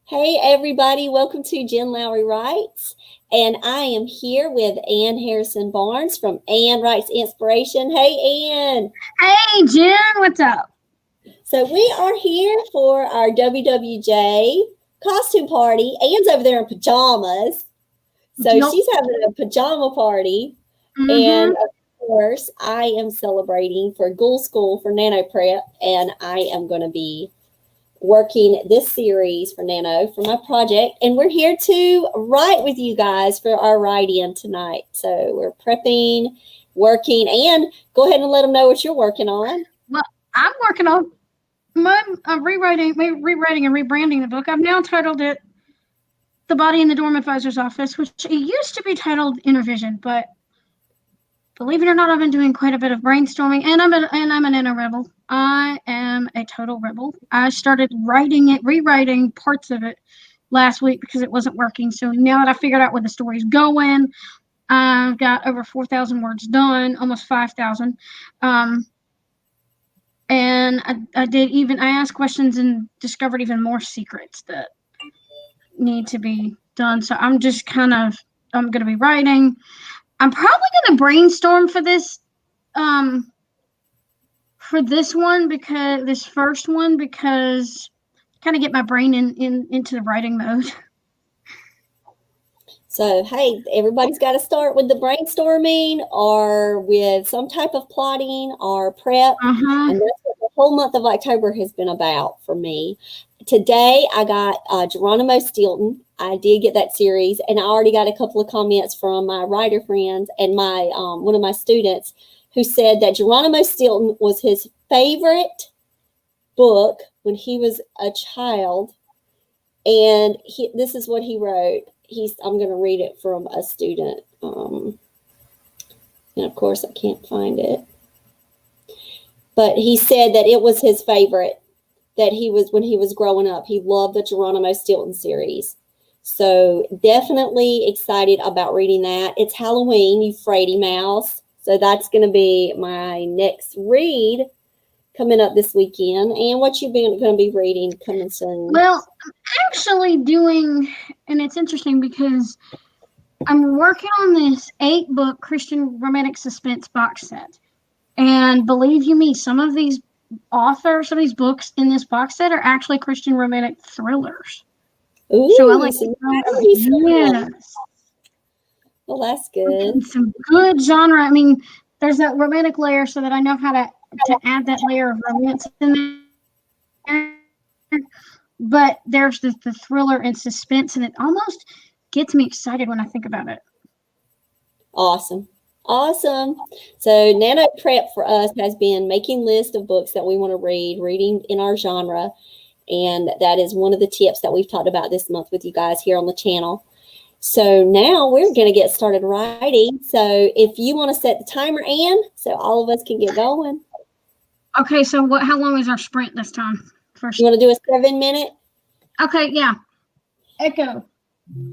Hey everybody, welcome to Jen Lowry Writes, and I am here with Ann Harrison Barnes from Ann Writes Inspiration. Hey Ann! Hey Jen, what's up? So we are here for our WWJ costume party. Ann's over there in pajamas, so Yup. she's having a pajama party, and Mm-hmm. of course I am celebrating for Ghoul School for Nano Prep, and I am going to be working this series for Nano for my project. And we're here to write with you guys for our write-in tonight. So we're prepping, working, and go ahead and let them know what you're working on. Well, I'm working on my rewriting and rebranding the book. I've now titled it "The Body in the Dorm Advisor's Office," which it used to be titled "Inner Vision," but believe it or not, I've been doing quite a bit of brainstorming, and I'm an inner rebel. I am a total rebel. I started rewriting parts of it last week because it wasn't working. So now that I figured out where the story's going, I've got over 4,000 words done, almost 5,000. And I asked questions and discovered even more secrets that need to be done. So I'm going to be writing. I'm probably going to brainstorm for this first one because kind of get my brain into the writing mode. So, hey, everybody's got to start with the brainstorming or with some type of plotting or prep. Uh-huh. And that's what the whole month of October has been about for me. Today, I got Geronimo Stilton. I did get that series, and I already got a couple of comments from my writer friends and my one of my students who said that Geronimo Stilton was his favorite book when he was a child. And this is what he wrote. I'm going to read it from a student. And of course, I can't find it. But he said that it was his favorite, that when he was growing up. He loved the Geronimo Stilton series. So definitely excited about reading that. It's Halloween, you Frady Mouse. So that's going to be my next read coming up this weekend. And what you going to be reading coming soon? Well, I'm actually doing, and it's interesting because I'm working on this 8-book Christian romantic suspense box set. And believe you me, some of these books in this box set are actually Christian romantic thrillers. Ooh, So I like yes. Well, that's good. Some good genre. I mean, there's that romantic layer so that I know how to add that layer of romance in there. But there's the thriller and suspense, and it almost gets me excited when I think about it. Awesome. So Nano Prep for us has been making lists of books that we want to read, reading in our genre. And that is one of the tips that we've talked about this month with you guys here on the channel. So now we're going to get started writing. So if you want to set the timer, Ann, so all of us can get going. Okay, so how long is our sprint this time? You want to do a 7-minute? Okay, yeah. Echo.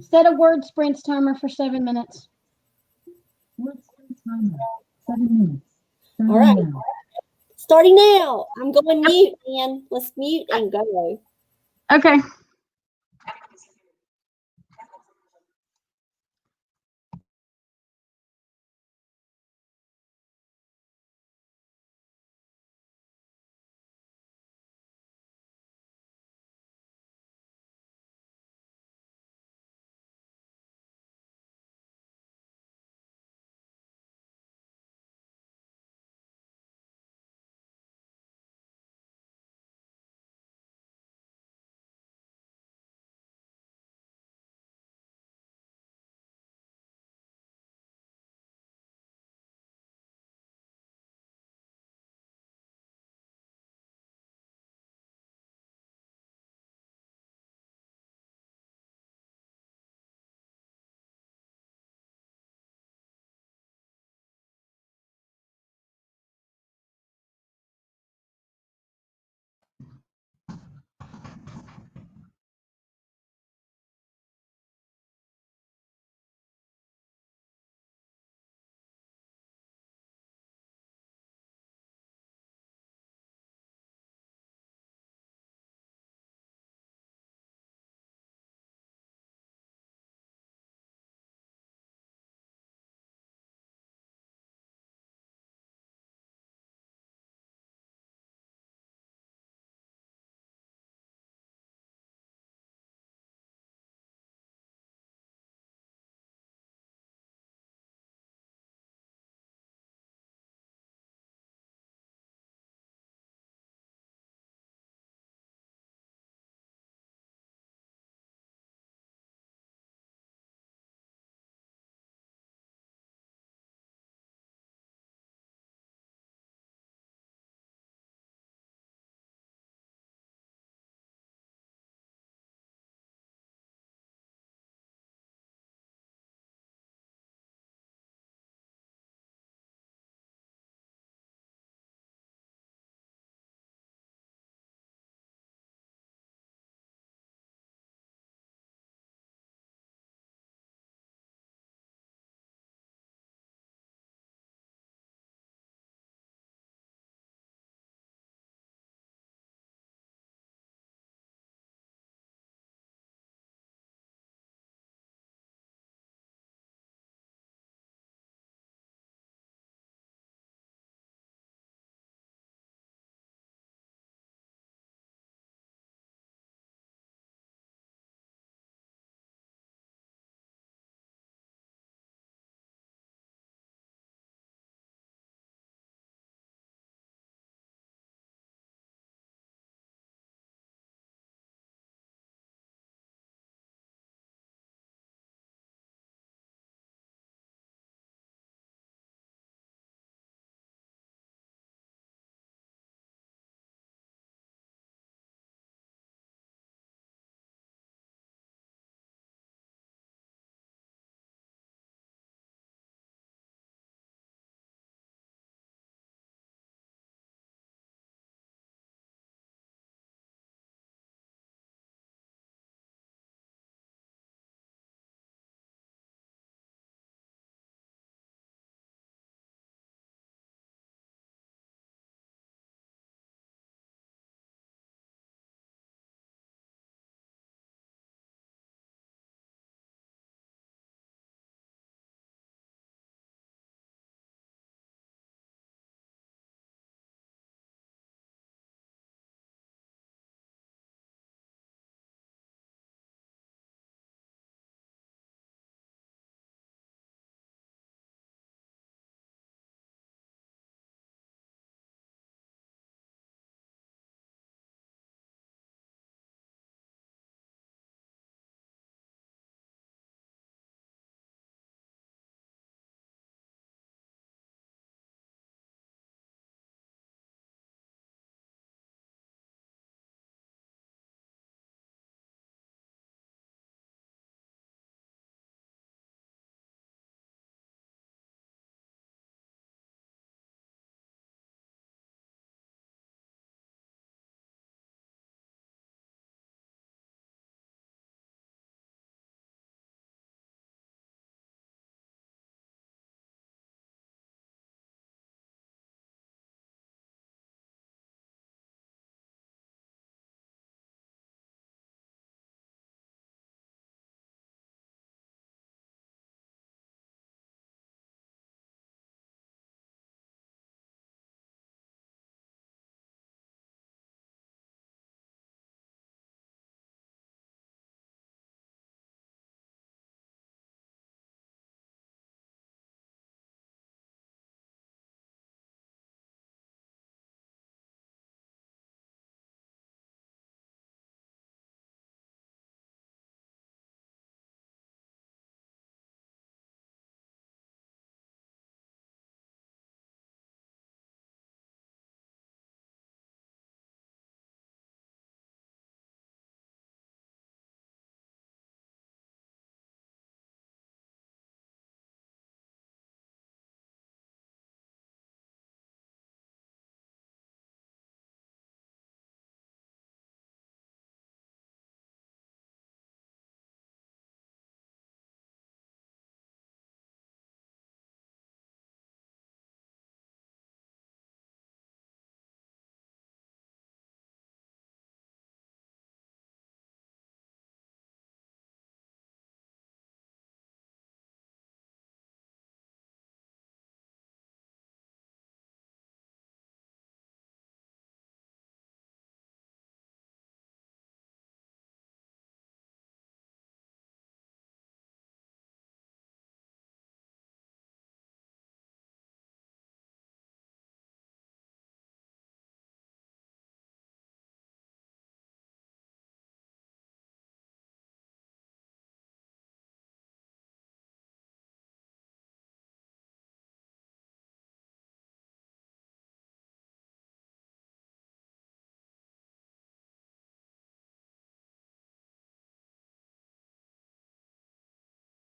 Set a word sprints timer for 7 minutes. Word sprint timer, 7 minutes. All right. Starting now. I'm going mute, Ann. Let's mute and go. Okay.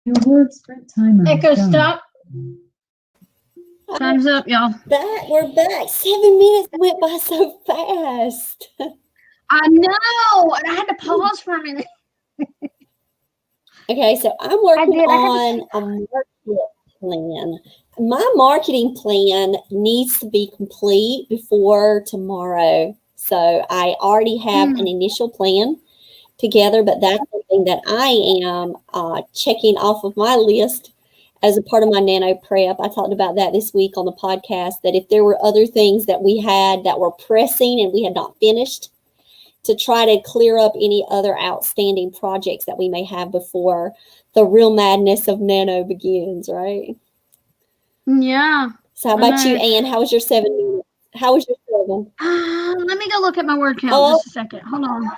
Your word sprint timer is Echo, done. stop. Time's up, y'all. We're back. 7 minutes went by so fast. I know. And I had to pause for a minute. Okay, so I'm working did. I had on a market plan. My marketing plan needs to be complete before tomorrow. So I already have an initial plan together, but that's something that I am checking off of my list as a part of my nano prep. I talked about that this week on the podcast, that if there were other things that we had that were pressing and we had not finished, to try to clear up any other outstanding projects that we may have before the real madness of nano begins, right? Yeah. So how about you, Anne? How was your 7 minutes? How was your 7? Let me go look at my word count Oh. just a second. Hold on.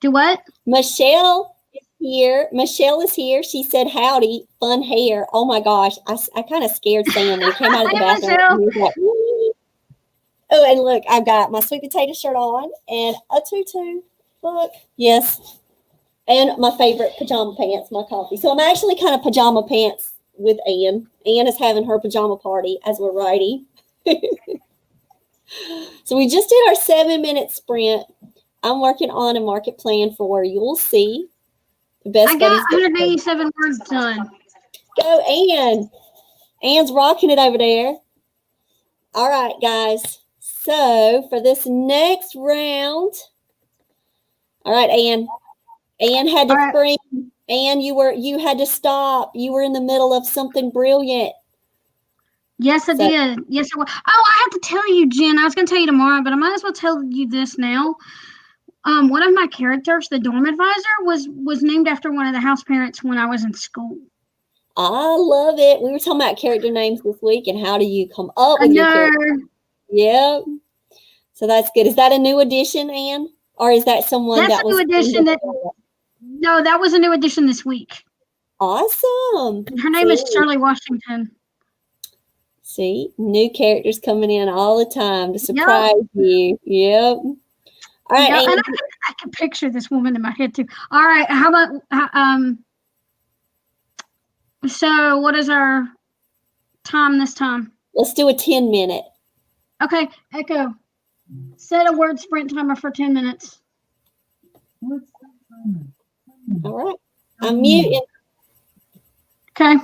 Do what? Michelle is here. Michelle is here. She said, howdy, fun hair. Oh my gosh. I kind of scared Sam when he came out of the Hey, bathroom. Michelle. He was like, "Woo." Oh, and look, I've got my sweet potato shirt on and a tutu. Look, yes. And my favorite pajama pants, my coffee. So I'm actually kind of pajama pants with Anne. Anne is having her pajama party as we're writing. So we just did our 7-minute sprint. I'm working on a market plan for You'll See. The best I got buddies. 187 words done. Go, Anne. Anne's rocking it over there. All right, guys. So for this next round, all right, Anne. Anne had to spring. Anne, you had to stop. You were in the middle of something brilliant. Yes, I did. Yes, I was. Oh, I have to tell you, Jen. I was going to tell you tomorrow, but I might as well tell you this now. One of my characters, the dorm advisor, was named after one of the house parents when I was in school. I love it. We were talking about character names this week, and how do you come up with your character? Yep. So that's good. Is that a new addition, Anne? Or is that someone that's that was a new addition No, that was a new addition this week. Awesome. Her name is Shirley Washington. See, new characters coming in all the time to surprise you. Yep. All right, yep. Anne. And I can picture this woman in my head too. All right, how about so what is our time this time? Let's do a 10-minute. Okay, Echo. Set a word sprint timer for 10 minutes. Word sprint timer. All right. I'm muting. Okay.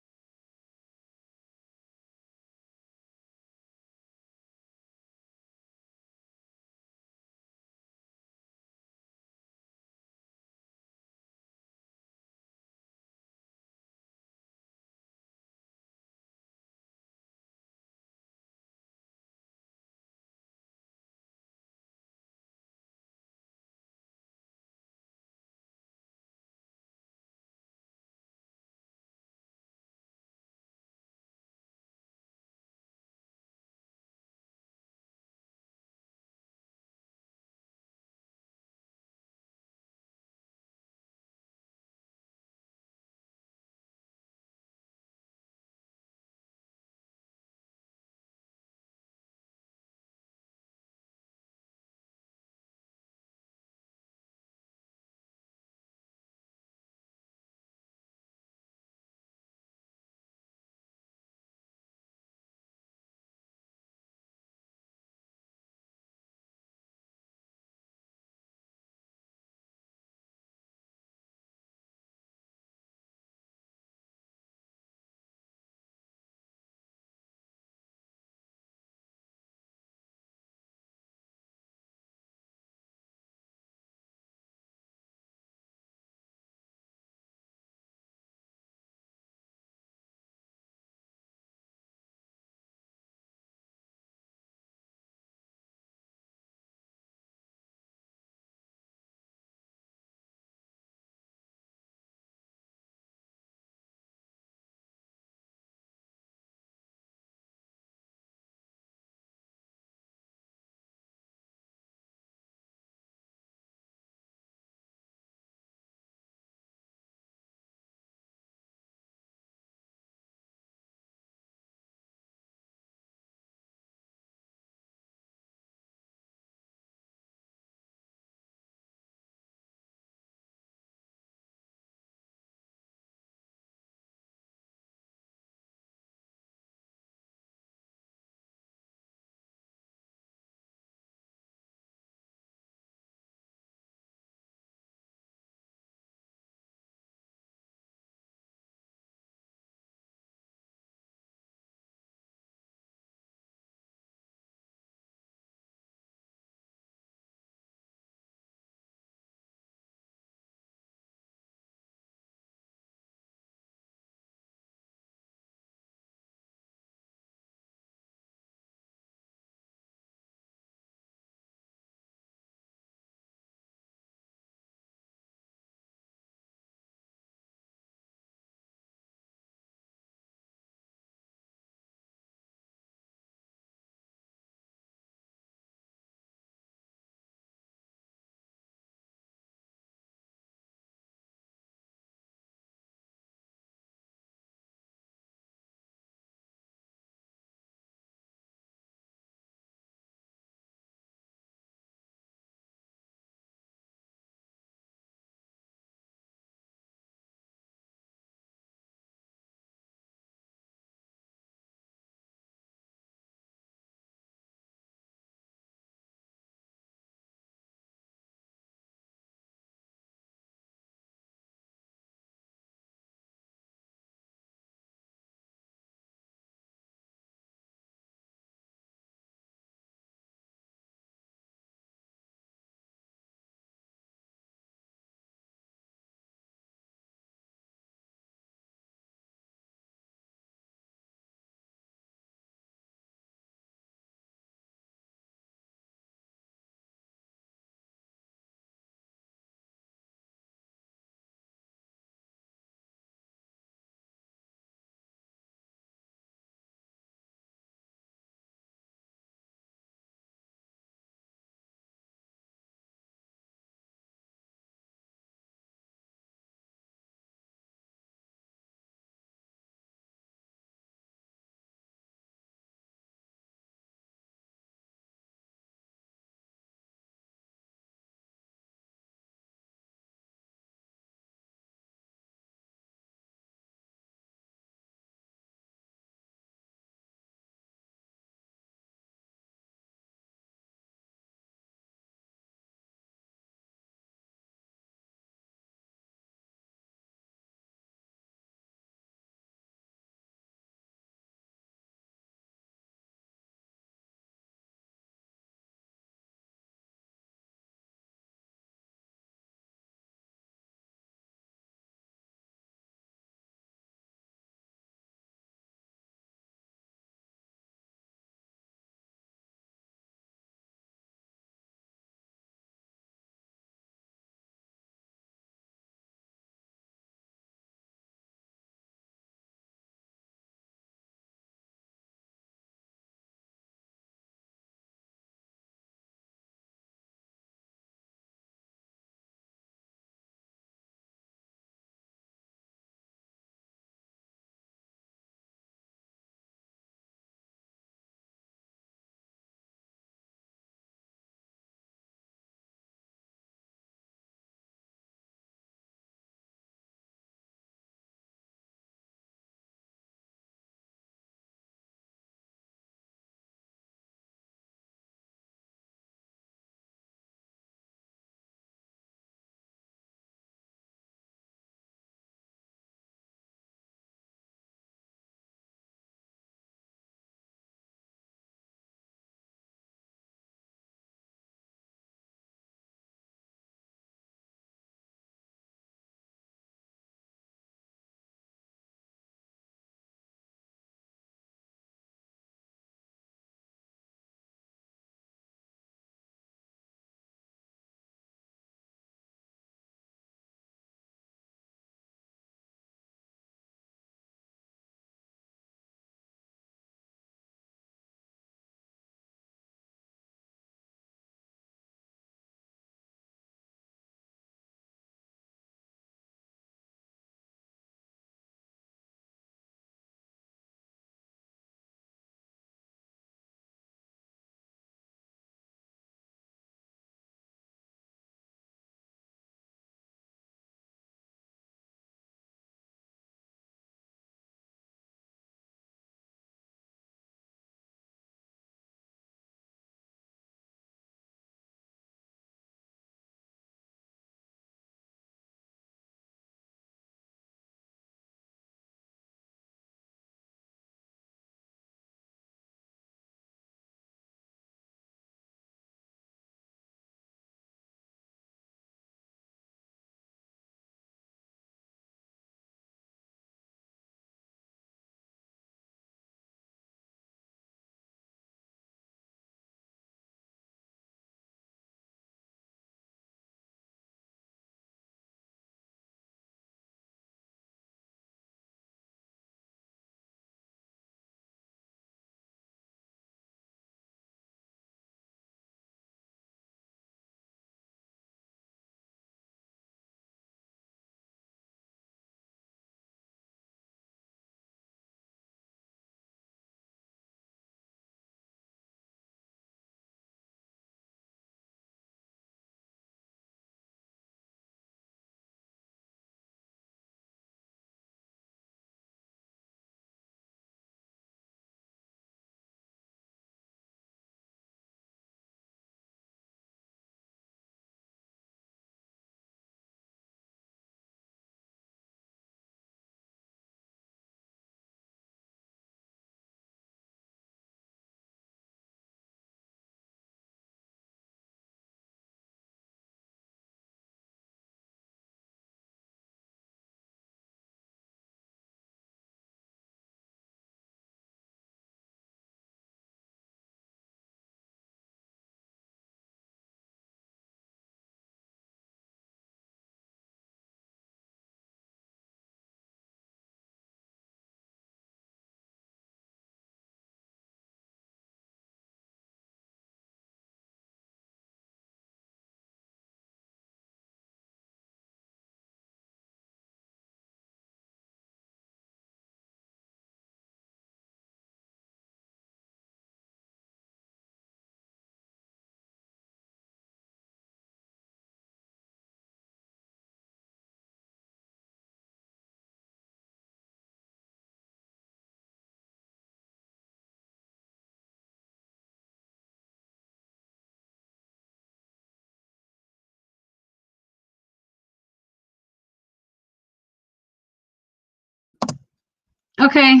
Okay.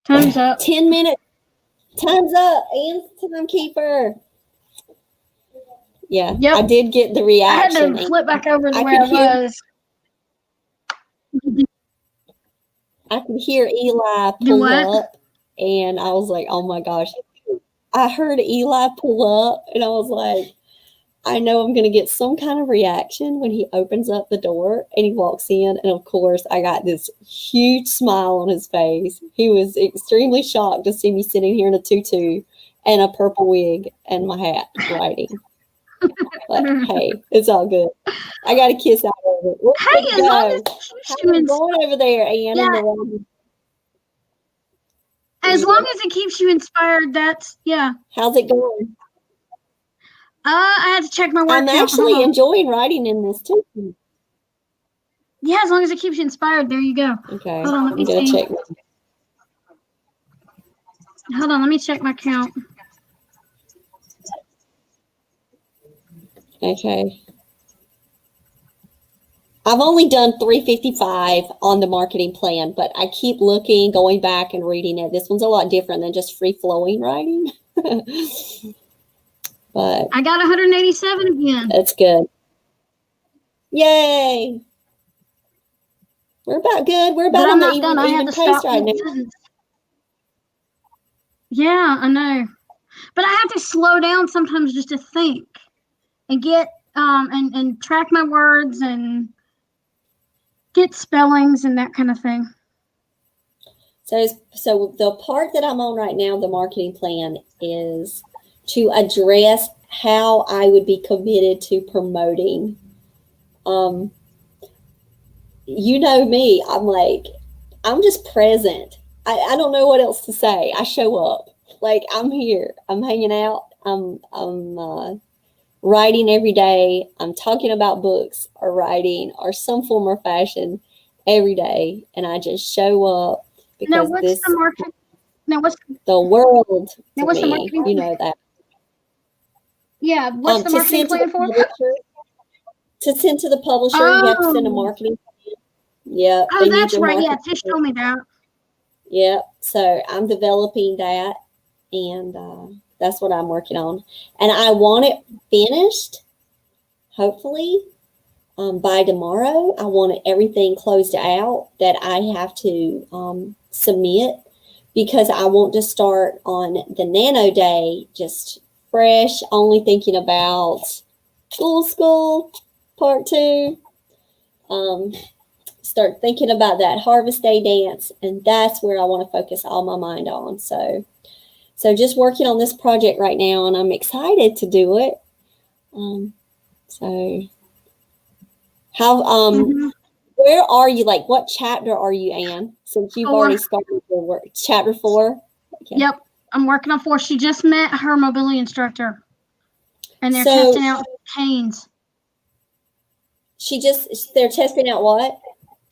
Time's up. 10 minutes. Time's up. Anne's timekeeper. Yeah, Yep. I did get the I had reaction. to flip back over to I where could I hear- was. I could hear Eli Do pull what? up, and I was like, oh my gosh. I heard Eli pull up, and I was like, I know I'm going to get some kind of reaction when he opens up the door and he walks in. And of course, I got this huge smile on his face. He was extremely shocked to see me sitting here in a tutu and a purple wig and my hat writing. But hey, it's all good. I got a kiss out of it. We're Hey, good to as long go. as it keeps How's you it going over there, Ann? Yeah. In the lobby? as long as it keeps you inspired, that's How's it going? I had to check my word I'm count. actually Hold on. enjoying writing in this too. Yeah, as long as it keeps you inspired, there you go. Okay, Hold on, let I'm me gonna see. check. Hold on, let me check my count. Okay. I've only done 355 on the marketing plan, but I keep looking, going back and reading it. This one's a lot different than just free flowing writing. But I got 187 again. that's good. Yay. We're about good. We're But about I'm on the not done. I had even to pace stop right now. mid-sentence. Yeah, I know. But I have to slow down sometimes just to think and get and track my words and get spellings and that kind of thing. So the part that I'm on right now, the marketing plan, is to address how I would be committed to promoting. You know me, I'm just present. I don't know what else to say. I show up. Like, I'm here. I'm hanging out. I'm writing every day. I'm talking about books or writing or some form or fashion every day. And I just show up Now because what's the market? Now what's the world Now to what's the me, marketing you plan? know that. What's the To marketing send to plan the for? publisher, to send to the publisher, you have to send a Oh. marketing plan. Yeah, Oh, they need that's your right. Yeah, marketing Tish plan. told me that. Yeah, so I'm developing that, and that's what I'm working on. And I want it finished, hopefully, by tomorrow. I want everything closed out that I have to submit, because I want to start on the Nano Day just fresh, only thinking about school part 2. Start thinking about that Harvest Day dance, and that's where I want to focus all my mind on. So just working on this project right now, and I'm excited to do it. So how where are you? Like, what chapter are you, Anne? Since you've 4. already started your work, chapter 4. Okay. Yep, I'm working on 4. She just met her mobility instructor, and they're So- testing out canes. They're testing out what?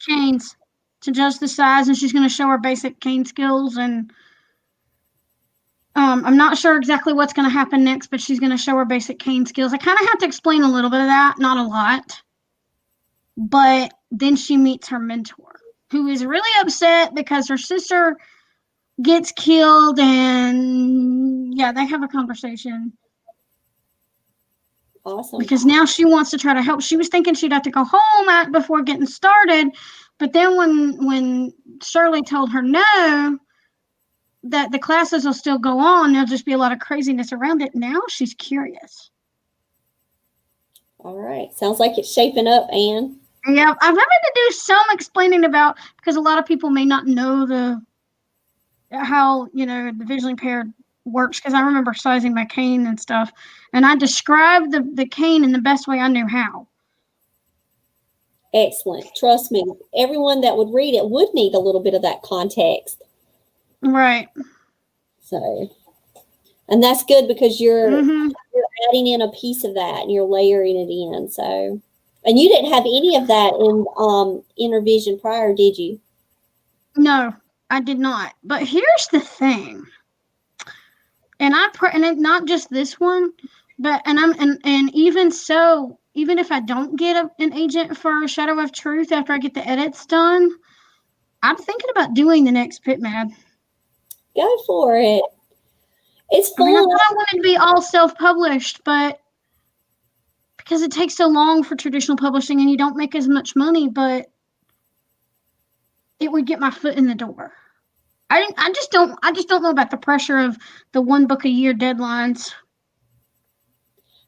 Canes to judge the size, and she's going to show her basic cane skills. And I'm not sure exactly what's going to happen next, but she's going to show her basic cane skills. I kind of have to explain a little bit of that, not a lot. But then she meets her mentor, who is really upset because her sister gets killed, and they have a conversation. Awesome. Because now she wants to try to help. She was thinking she'd have to go home before getting started, but then when Shirley told her no, that the classes will still go on, there'll just be a lot of craziness around it. Now she's curious. All right. Sounds like it's shaping up, Anne. Yeah, I'm having to do some explaining about, because a lot of people may not know how the visually impaired works, because I remember sizing my cane and stuff, and I described the cane in the best way I knew how. Excellent. Trust me, everyone that would read it would need a little bit of that context. Right. So, and that's good, because you're adding in a piece of that and you're layering it in. So, and you didn't have any of that in Intervision prior, did you? No, I did not. But here's the thing. And and not just this one, but and even if I don't get an agent for Shadow of Truth after I get the edits done, I'm thinking about doing the next Pit Mad. Go for it. It's I mean, I fun. thought I wanted to be all self-published, but because it takes so long for traditional publishing and you don't make as much money, but it would get my foot in the door. I just don't know about the pressure of the one book a year deadlines.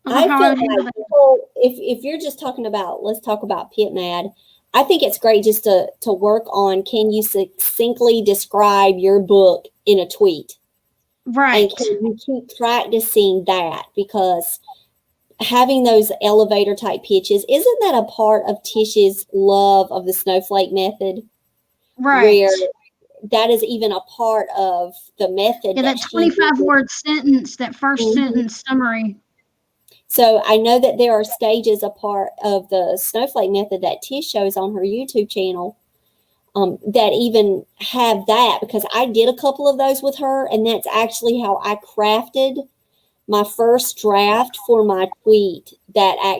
I How feel would handle like that. people, if you're just talking about, let's talk about Pit Mad. I think it's great just to work on, can you succinctly describe your book in a tweet? Right. And can you keep practicing that? Because having those elevator type pitches, isn't that a part of Tish's love of the snowflake method? Right. Where that is even a part of the method. Yeah, that 25-word sentence, that 1st sentence summary. So I know that there are stages a part of the snowflake method that Tish shows on her YouTube channel that even have that, because I did a couple of those with her, and that's actually how I crafted my first draft for my tweet that I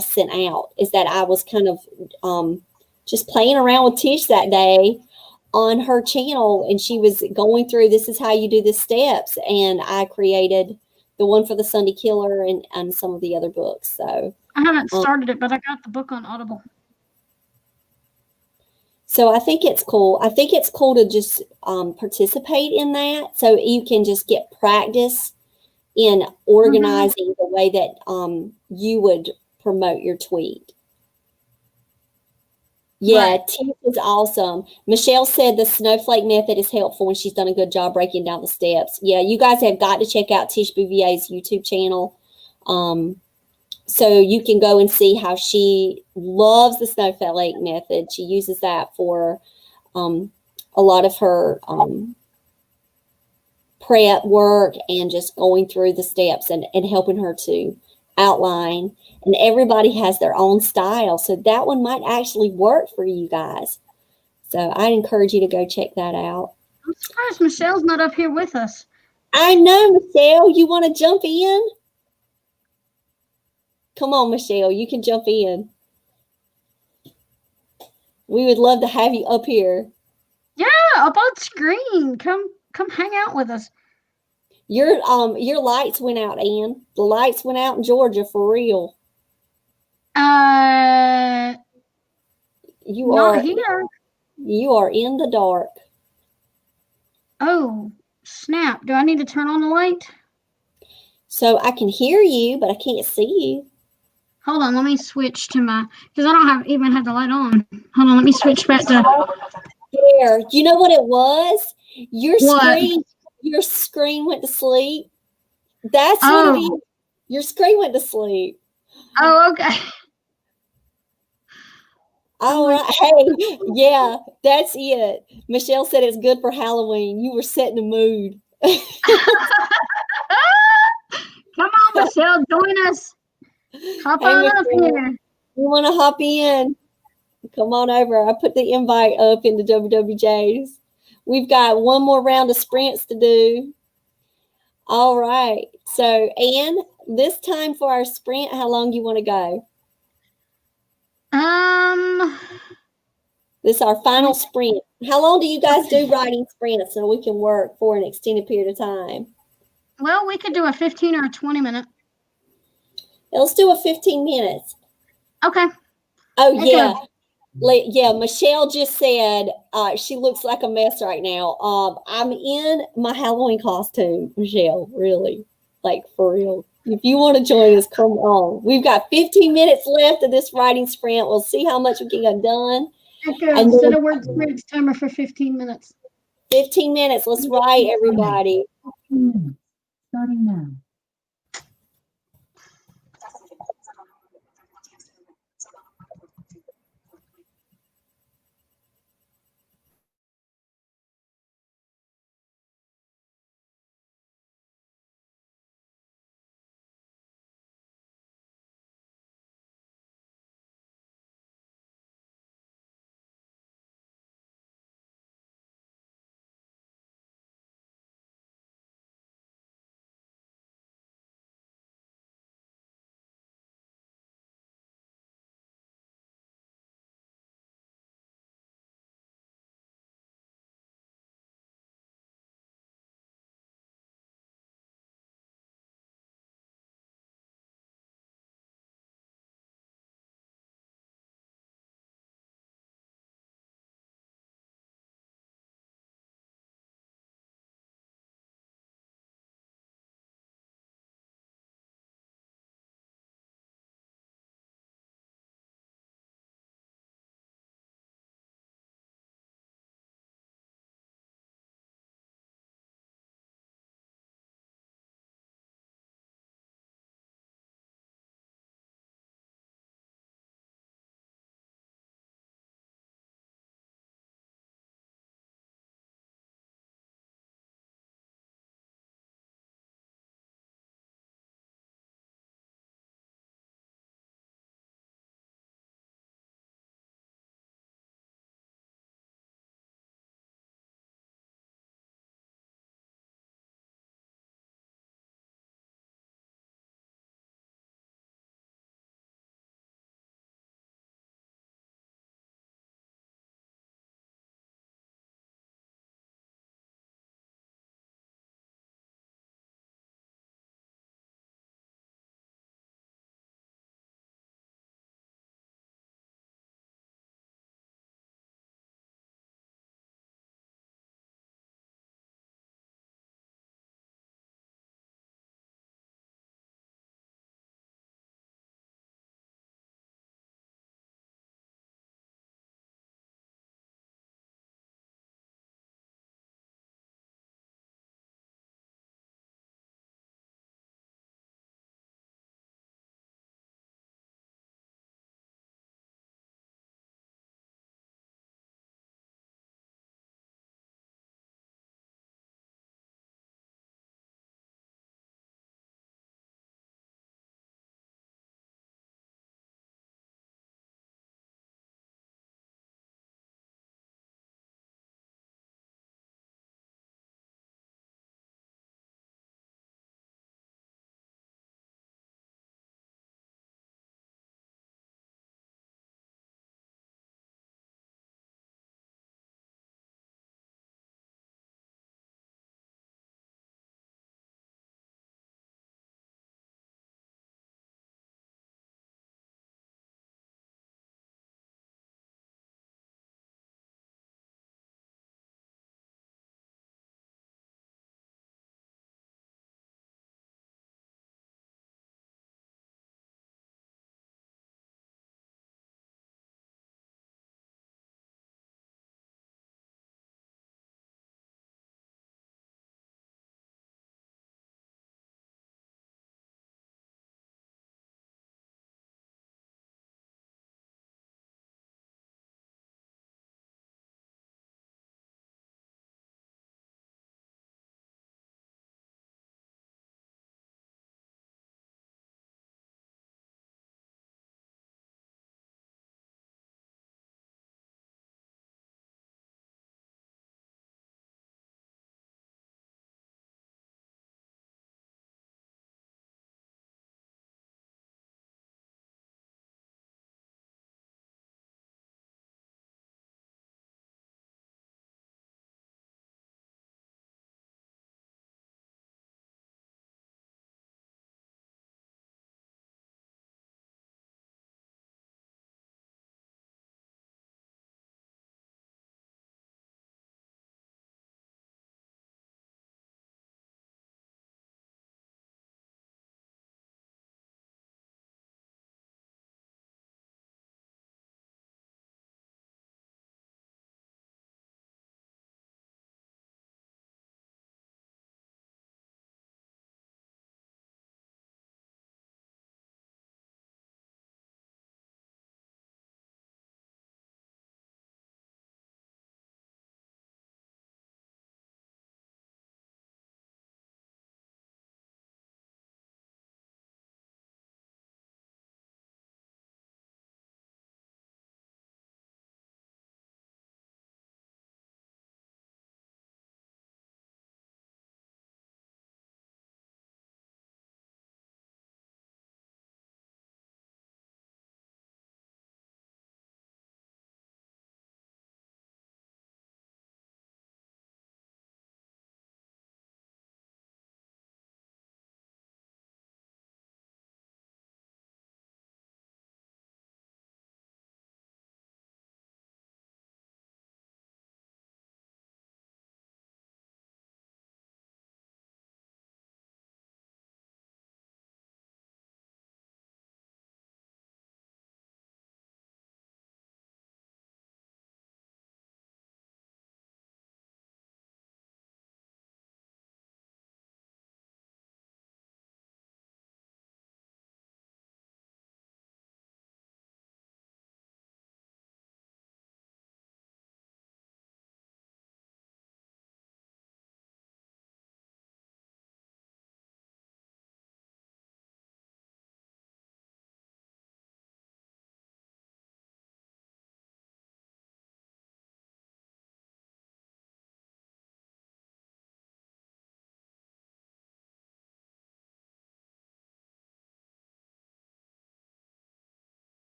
sent out. Is that I was kind of just playing around with Tish that day on her channel, and she was going through, this is how you do the steps, and I created the one for the Sunday Killer and some of the other books. So I haven't started it, but I got the book on Audible. So I think it's cool. I think it's cool to just participate in that, so you can just get practice in organizing the way that you would promote your tweet. Yeah, Right. Tiff is awesome. Michelle said the snowflake method is helpful when she's done a good job breaking down the steps. Yeah, you guys have got to check out Tish Bouvier's YouTube channel. So you can go and see how she loves the snowflake method. She uses that for a lot of her prep work and just going through the steps and helping her to outline. And everybody has their own style. So that one might actually work for you guys. So I'd encourage you to go check that out. I'm surprised Michelle's not up here with us. I know, Michelle, you want to jump in? Come on, Michelle, you can jump in. We would love to have you up here. Yeah, up on screen. Come hang out with us. Your lights went out, Ann. The lights went out in Georgia for real. You Not are here. You are in the dark. Oh, snap. Do I need to turn on the light? So I can hear you, but I can't see you. Hold on, let me switch to my, because I don't even have the light on. Hold on, let me switch back to. There. You know what it was? Your What? screen went to sleep. That's what it is. Your screen went to sleep. Oh, okay. All right. Hey, yeah, that's it. Michelle said it's good for Halloween. You were setting the mood. Come on, Michelle, join us. Hop on up here. You want to hop in? Come on over. I put the invite up in the WWJs. We've got one more round of sprints to do. All right. So, Ann, this time for our sprint, how long do you want to go? This is our final sprint. How long do you guys do writing sprints so we can work for an extended period of time? Well, we could do a 15 or a 20 minute. Let's do a 15 minutes. Okay. Oh, yeah. Yeah, Michelle just said she looks like a mess right now. I'm in my Halloween costume, Michelle, really. Like, for real. If you want to join us, come on. We've got 15 minutes left of this writing sprint. We'll see how much we can get done. And set a word sprints timer for 15 minutes. 15 minutes. Let's write, everybody. Starting now.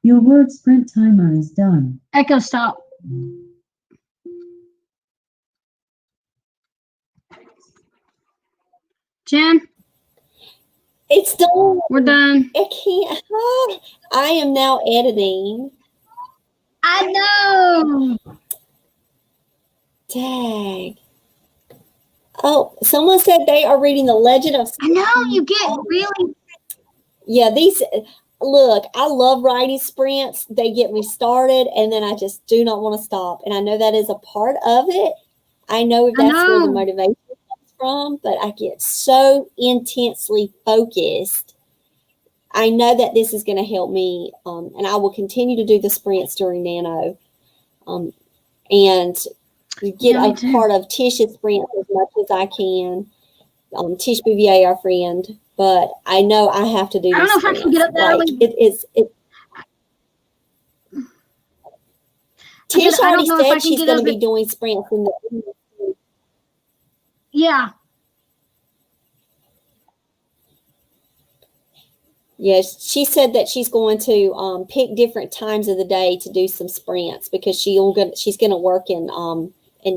Your word sprint timer is done. Echo stop. Jen, It's done. we're done. I can't. I am now editing. I know. Dang. Oh, someone said they are reading The Legend of. I know, you get really. Yeah, look, I love writing sprints. They get me started, and then I just do not want to stop. And I know that is a part of it. I know that's where the know. motivation comes from, but I get so intensely focused. I know that this is going to help me, and I will continue to do the sprints during Nano. And get Yeah, me a too. part of Tish's sprint as much as I can. Tish BVA, our friend, but I know I have to do. I don't know if I can get up that early. Tish I already don't know if I said can she's get going to up be at- doing sprints in the. Yeah. Yes, she said that she's going to pick different times of the day to do some sprints because she's going to work in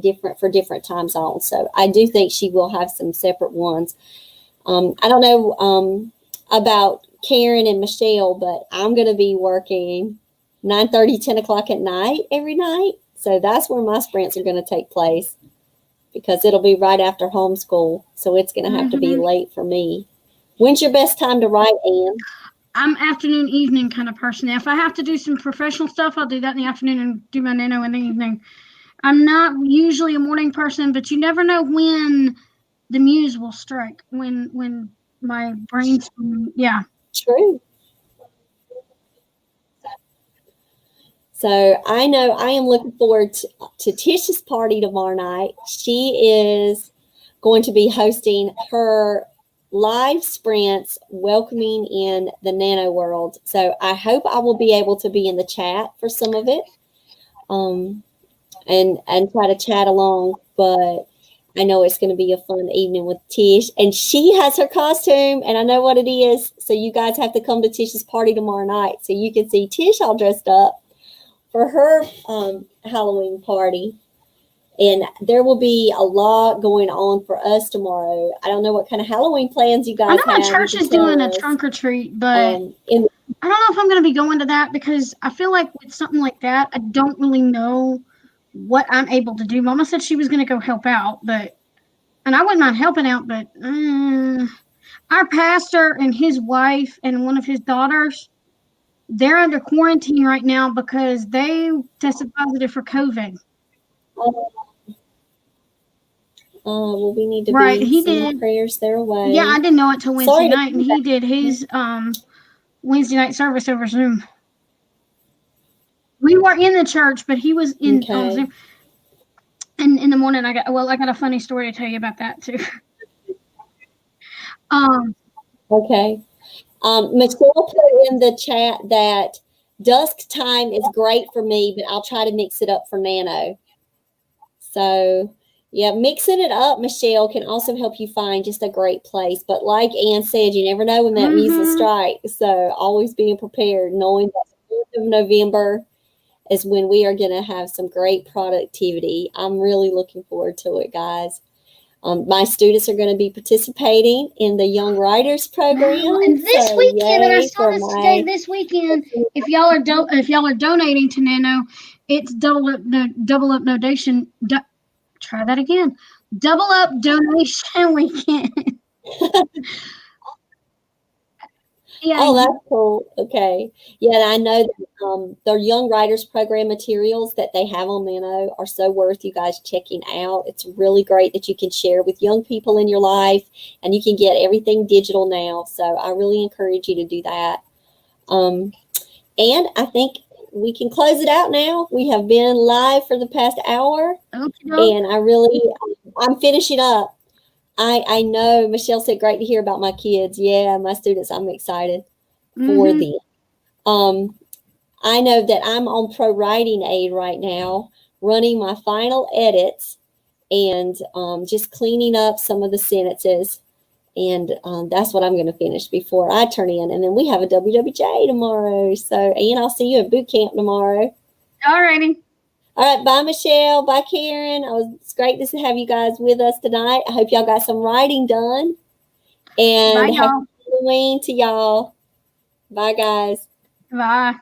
different time zones. So I do think she will have some separate ones. I don't know about Karen and Michelle, but I'm going to be working 9:30, 10 o'clock at night every night. So that's where my sprints are going to take place because it'll be right after homeschool. So it's going to have to be late for me. When's your best time to write, Anne? I'm afternoon, evening kind of person. If I have to do some professional stuff, I'll do that in the afternoon and do my Nano in the evening. I'm not usually a morning person, but you never know when the muse will strike, when my brain's, yeah. True. So I know I am looking forward to Tish's party tomorrow night. She is going to be hosting her live sprints welcoming in the Nano world. So I hope I will be able to be in the chat for some of it and try to chat along. But I know it's going to be a fun evening with Tish. And she has her costume, and I know what it is. So you guys have to come to Tish's party tomorrow night so you can see Tish all dressed up for her Halloween party. And there will be a lot going on for us tomorrow. I don't know what kind of Halloween plans you guys have. I know my church is doing a trunk or treat, but I don't know if I'm going to be going to that because I feel like with something like that, I don't really know what I'm able to do. Mama said she was going to go help out, and I wouldn't mind helping out, but our pastor and his wife and one of his daughters, they're under quarantine right now because they tested positive for COVID. Well, we need to he send did prayers their way. Yeah, I didn't know it till Wednesday night, and he did his Wednesday night service over Zoom. We were in the church, but he was in Zoom. And in the morning, I got a funny story to tell you about that too. Okay. Michelle put in the chat that dusk time is great for me, but I'll try to mix it up for Nano. So, yeah, mixing it up, Michelle, can also help you find just a great place. But like Ann said, you never know when that muse will strike. So always being prepared, knowing that the 4th of November is when we are going to have some great productivity. I'm really looking forward to it, guys. My students are going to be participating in the Young Writers program. Wow. And this weekend, and I saw this today. This weekend, if y'all are donating to Nano, it's double up donation. Try that again. Double up donation weekend. Yeah. Oh, that's cool. Okay. Yeah, I know that their Young Writers program materials that they have on Nano are so worth you guys checking out. It's really great that you can share with young people in your life, and you can get everything digital now. So I really encourage you to do that. And I think we can close it out now. We have been live for the past hour, and I'm finishing up. I know Michelle said, great to hear about my kids. Yeah, my students, I'm excited for them. I know that I'm on Pro Writing Aid right now, running my final edits and just cleaning up some of the sentences. And that's what I'm going to finish before I turn in. And then we have a WWJ tomorrow. So, and I'll see you at boot camp tomorrow. All righty. All right. Bye, Michelle. Bye, Karen. It's great to have you guys with us tonight. I hope y'all got some writing done. And Bye, y'all. happy Halloween to y'all. Bye, guys. Bye.